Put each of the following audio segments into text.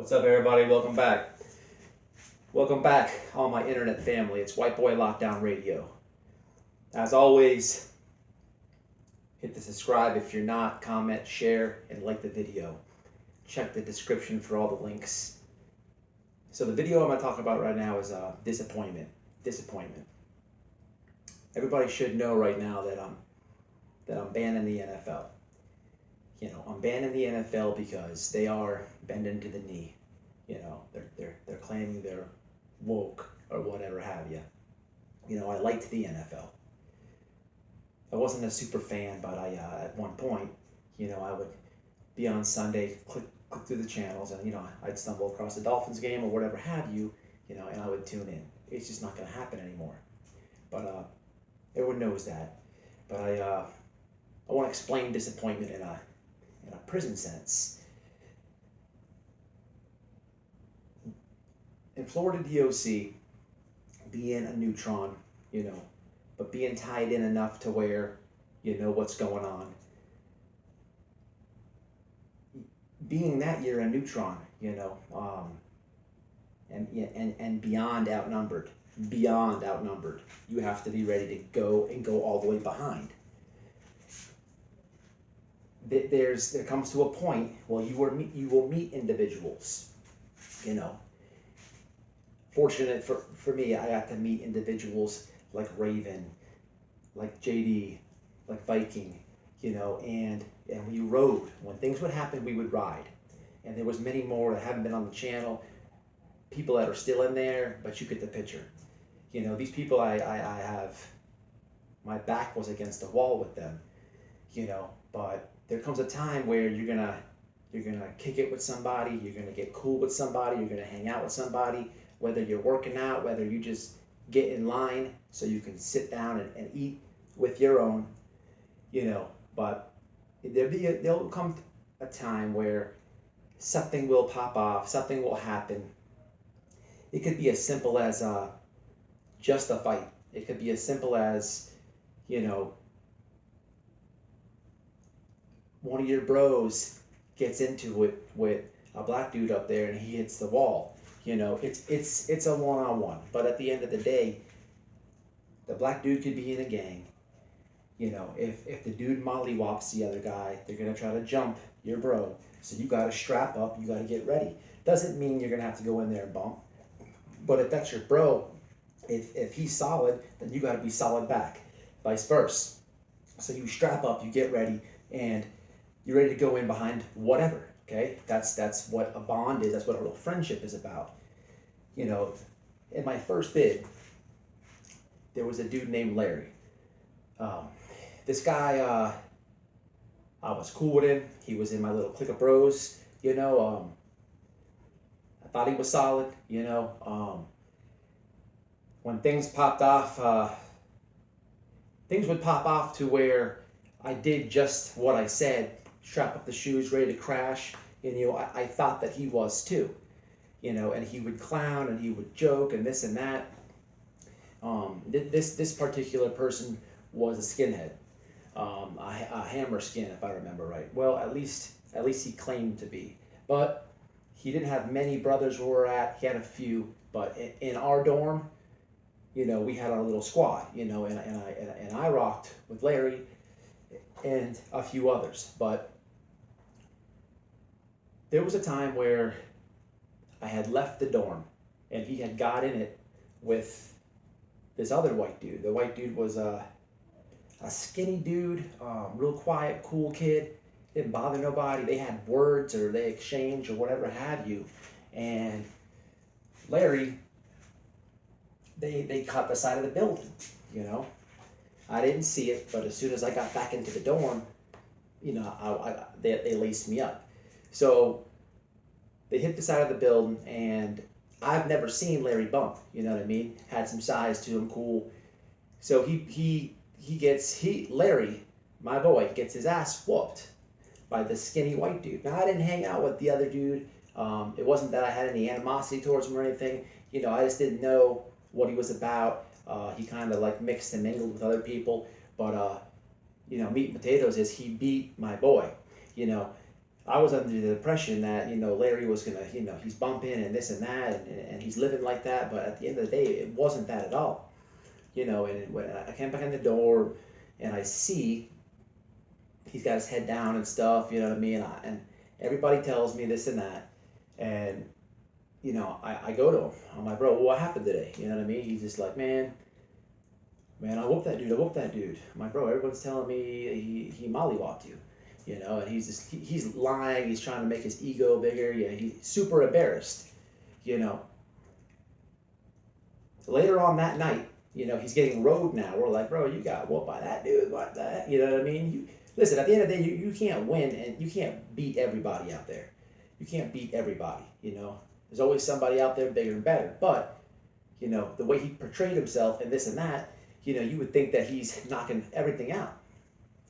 What's up, everybody? Welcome back. Welcome back, all my internet family. It's White Boy Lockdown Radio. As always, hit the subscribe if you're not, comment, share, and like the video. Check the description for all the links. So the video I'm going to talk about right now is disappointment. Disappointment. Everybody should know right now that I'm banning the NFL. You know, I'm banning the NFL because they are bending to the knee. You know, they're claiming they're woke or whatever have you. You know, I liked the NFL. I wasn't a super fan, but I at one point, you know, I would be on Sunday, click through the channels, and you know, I'd stumble across a Dolphins game or whatever have you, you know, and I would tune in. It's just not going to happen anymore. But everyone knows that. But I want to explain disappointment in a prison sense. In Florida DOC, being a neutron, you know, but being tied in enough to where you know what's going on. Being that you're a neutron, you know, and beyond outnumbered, you have to be ready to go all the way behind. There comes to a point, well, you will meet individuals, you know. Fortunate for me, I got to meet individuals like Raven, like JD, like Viking, you know, and we rode. When things would happen, we would ride. And there was many more that haven't been on the channel, people that are still in there, but you get the picture. You know, these people I have, my back was against the wall with them, you know, but there comes a time where you're gonna kick it with somebody, you're gonna get cool with somebody, you're gonna hang out with somebody, whether you're working out, whether you just get in line so you can sit down and eat with your own, you know, but there'll come a time where something will pop off, something will happen. It could be as simple as just a fight. It could be as simple as, you know, one of your bros gets into it with a black dude up there and he hits the wall. You know, it's a one-on-one. But at the end of the day, the black dude could be in a gang. You know, if the dude mollywops the other guy, they're going to try to jump your bro. So you got to strap up, you got to get ready. Doesn't mean you're going to have to go in there and bump. But if that's your bro, if he's solid, then you got to be solid back. Vice versa. So you strap up, you get ready, and you're ready to go in behind whatever. Okay, that's what a bond is. That's what a real friendship is about. You know, in my first bid, there was a dude named Larry. This guy, I was cool with him. He was in my little clique of bros. You know, I thought he was solid. You know, when things popped off, things would pop off to where I did just what I said. Strap up the shoes, ready to crash, and you know, I thought that he was too, you know, and he would clown and he would joke and this and that. This particular person was a skinhead, a hammer skin, if I remember right. Well, at least he claimed to be, but he didn't have many brothers where we're at. He had a few, but in our dorm, you know, we had our little squad, you know, and I rocked with Larry and a few others, but there was a time where I had left the dorm and he had got in it with this other white dude. The white dude was a skinny dude, real quiet, cool kid, didn't bother nobody. They had words or they exchanged or whatever have you. And Larry, they caught the side of the building, you know. I didn't see it, but as soon as I got back into the dorm, you know, they laced me up. So they hit the side of the building, and I've never seen Larry bump. You know what I mean? Had some size to him, cool. So Larry, my boy, gets his ass whooped by the skinny white dude. Now I didn't hang out with the other dude. It wasn't that I had any animosity towards him or anything. You know, I just didn't know what he was about. He kind of like mixed and mingled with other people, but you know, meat and potatoes is he beat my boy. You know, I was under the impression that, Larry was gonna, he's bumping and this and that, and he's living like that. But at the end of the day, it wasn't that at all. And when I came back in the door, and I see he's got his head down and stuff, you know what I mean? And everybody tells me this and that, and I go to him. I'm like, bro, what happened today? You know what I mean? He's just like, man, I whooped that dude. I whooped that dude. I'm like, bro, everyone's telling me he mollywopped you, and he's lying. He's trying to make his ego bigger. Yeah, he's super embarrassed, you know. Later on that night, he's getting rode now. We're like, bro, you got whooped by that dude. What that? You know what I mean? Listen, at the end of the day, you can't win and you can't beat everybody out there. You can't beat everybody, There's always somebody out there bigger and better. But, the way he portrayed himself and this and that, you would think that he's knocking everything out.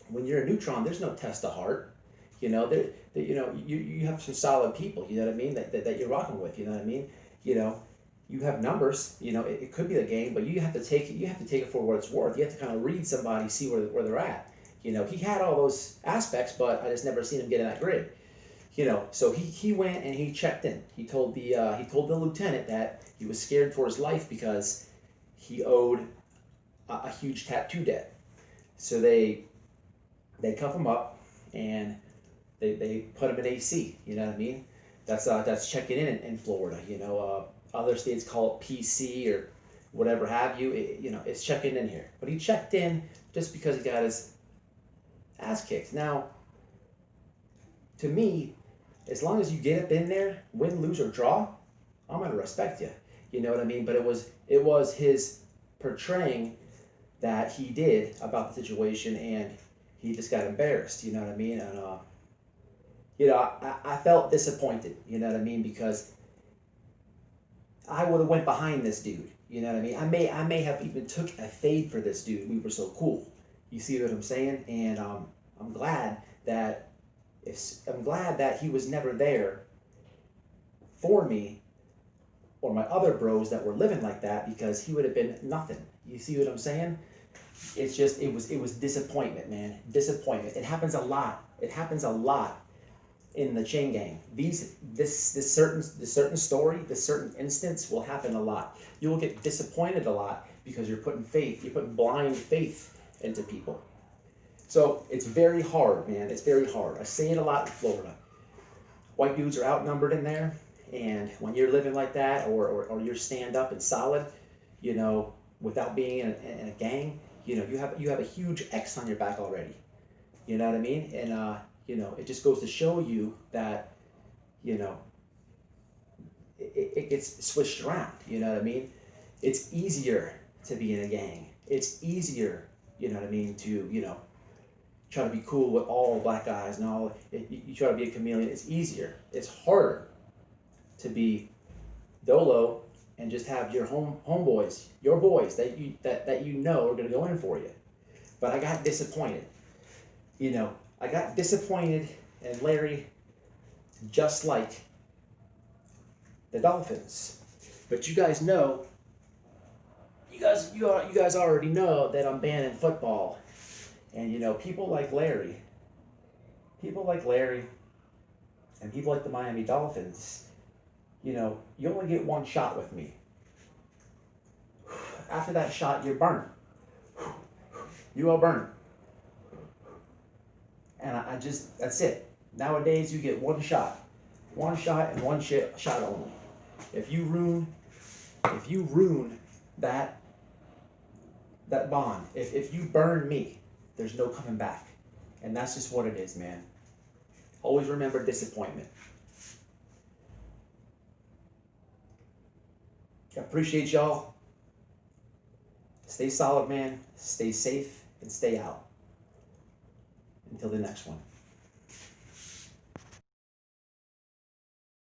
When you're a neutron, there's no test of heart. You have some solid people, you know what I mean, that you're rocking with, you know what I mean? You have numbers, it could be the game, but you have to take it for what it's worth. You have to kind of read somebody, see where they're at. He had all those aspects, but I just never seen him get in that grid. So he went and he checked in. He told the lieutenant that he was scared for his life because he owed a huge tattoo debt. So they cuff him up and they put him in AC. You know what I mean? That's checking in Florida. Other states call it PC or whatever have you. It's checking in here. But he checked in just because he got his ass kicked. Now, to me, as long as you get up in there, win, lose, or draw, I'm gonna respect you. You know what I mean? But it was his portraying that he did about the situation, and he just got embarrassed. You know what I mean? And I felt disappointed. You know what I mean? Because I would have went behind this dude. You know what I mean? I may have even took a fade for this dude. We were so cool. You see what I'm saying? And I'm glad that he was never there for me or my other bros that were living like that, because he would have been nothing. You see what I'm saying? It's just it was disappointment, man. Disappointment. It happens a lot. It happens a lot in the chain gang. This certain story, this certain instance will happen a lot. You will get disappointed a lot because you're putting blind faith into people. So it's very hard, man. It's very hard. I say it a lot in Florida. White dudes are outnumbered in there, and when you're living like that, or you're stand up and solid, without being in a gang, you have a huge X on your back already. You know what I mean? And it just goes to show you that, it gets switched around. You know what I mean? It's easier to be in a gang. It's easier, you know what I mean, to, try to be cool with all black guys and all. You try to be a chameleon. It's easier. It's harder to be dolo and just have your homeboys, your boys that you are going to go in for you. But I got disappointed. I got disappointed in Larry, just like the Dolphins. But you guys know, you guys already know that I'm banning football. And people like Larry, and people like the Miami Dolphins, you only get one shot with me. After that shot, you're burned. You are burned. And that's it. Nowadays, you get one shot and one shot only. If you ruin that bond, if you burn me, there's no coming back. And that's just what it is, man. Always remember disappointment. I appreciate y'all. Stay solid, man. Stay safe and stay out. Until the next one.